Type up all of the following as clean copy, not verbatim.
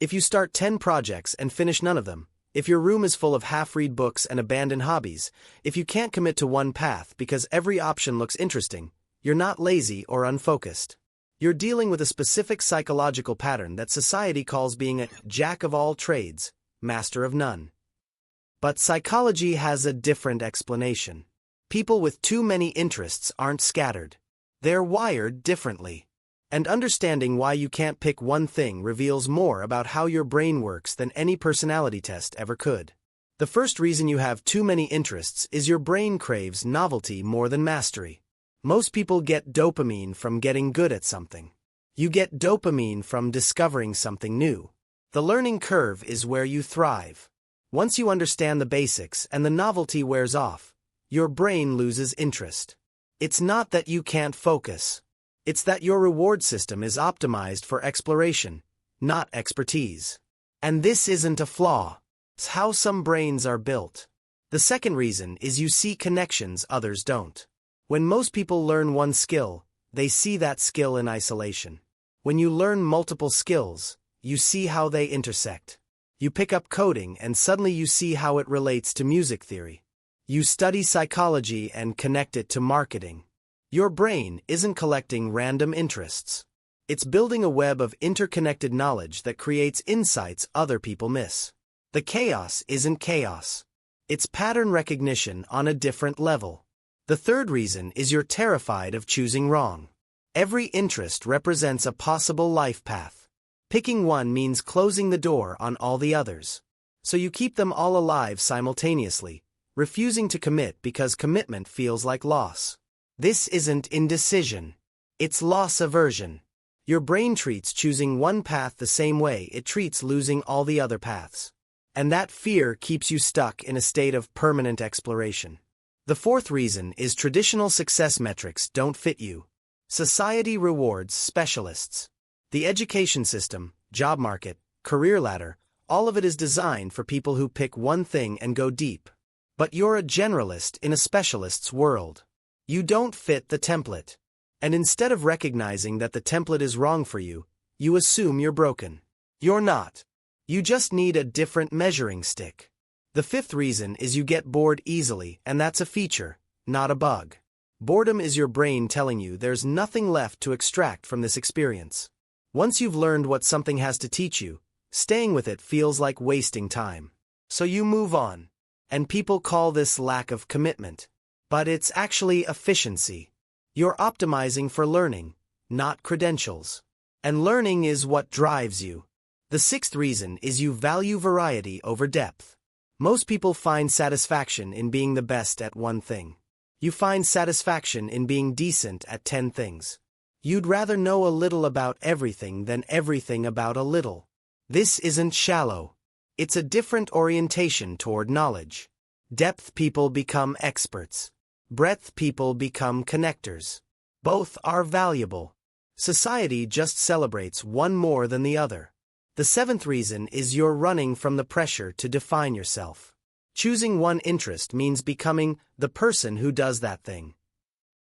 If you start 10 projects and finish none of them, if your room is full of half-read books and abandoned hobbies, if you can't commit to one path because every option looks interesting, you're not lazy or unfocused. You're dealing with a specific psychological pattern that society calls being a jack of all trades, master of none. But psychology has a different explanation. People with too many interests aren't scattered. They're wired differently. And understanding why you can't pick one thing reveals more about how your brain works than any personality test ever could. The first reason you have too many interests is your brain craves novelty more than mastery. Most people get dopamine from getting good at something. You get dopamine from discovering something new. The learning curve is where you thrive. Once you understand the basics and the novelty wears off, your brain loses interest. It's not that you can't focus. It's that your reward system is optimized for exploration, not expertise. And this isn't a flaw. It's how some brains are built. The second reason is you see connections others don't. When most people learn one skill, they see that skill in isolation. When you learn multiple skills, you see how they intersect. You pick up coding and suddenly you see how it relates to music theory. You study psychology and connect it to marketing. Your brain isn't collecting random interests. It's building a web of interconnected knowledge that creates insights other people miss. The chaos isn't chaos. It's pattern recognition on a different level. The third reason is you're terrified of choosing wrong. Every interest represents a possible life path. Picking one means closing the door on all the others. So you keep them all alive simultaneously, refusing to commit because commitment feels like loss. This isn't indecision. It's loss aversion. Your brain treats choosing one path the same way it treats losing all the other paths. And that fear keeps you stuck in a state of permanent exploration. The fourth reason is traditional success metrics don't fit you. Society rewards specialists. The education system, job market, career ladder, all of it is designed for people who pick one thing and go deep. But you're a generalist in a specialist's world. You don't fit the template. And instead of recognizing that the template is wrong for you, you assume you're broken. You're not. You just need a different measuring stick. The fifth reason is you get bored easily, and that's a feature, not a bug. Boredom is your brain telling you there's nothing left to extract from this experience. Once you've learned what something has to teach you, staying with it feels like wasting time. So you move on. And people call this lack of commitment. But it's actually efficiency. You're optimizing for learning, not credentials. And learning is what drives you. The sixth reason is you value variety over depth. Most people find satisfaction in being the best at one thing. You find satisfaction in being decent at 10 things. You'd rather know a little about everything than everything about a little. This isn't shallow. It's a different orientation toward knowledge. Depth people become experts. Breadth people become connectors. Both are valuable. Society just celebrates one more than the other. The seventh reason is you're running from the pressure to define yourself. Choosing one interest means becoming the person who does that thing.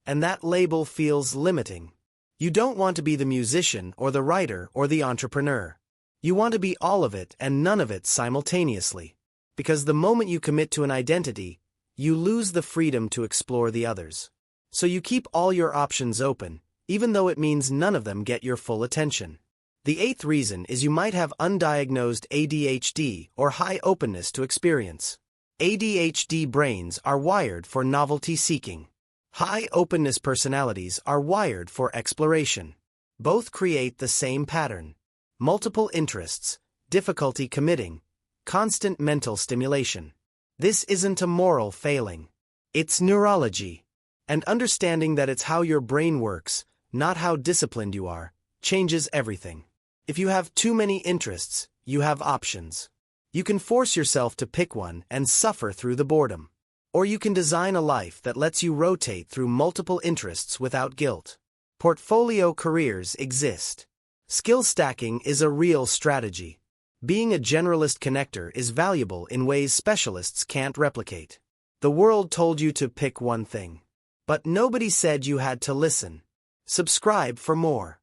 And that label feels limiting. You don't want to be the musician or the writer or the entrepreneur. You want to be all of it and none of it simultaneously. Because the moment you commit to an identity, you lose the freedom to explore the others. So you keep all your options open, even though it means none of them get your full attention. The eighth reason is you might have undiagnosed ADHD or high openness to experience. ADHD brains are wired for novelty seeking. High openness personalities are wired for exploration. Both create the same pattern. Multiple interests, difficulty committing, constant mental stimulation. This isn't a moral failing. It's neurology. And understanding that it's how your brain works, not how disciplined you are, changes everything. If you have too many interests, you have options. You can force yourself to pick one and suffer through the boredom. Or you can design a life that lets you rotate through multiple interests without guilt. Portfolio careers exist. Skill stacking is a real strategy. Being a generalist connector is valuable in ways specialists can't replicate. The world told you to pick one thing. But nobody said you had to listen. Subscribe for more.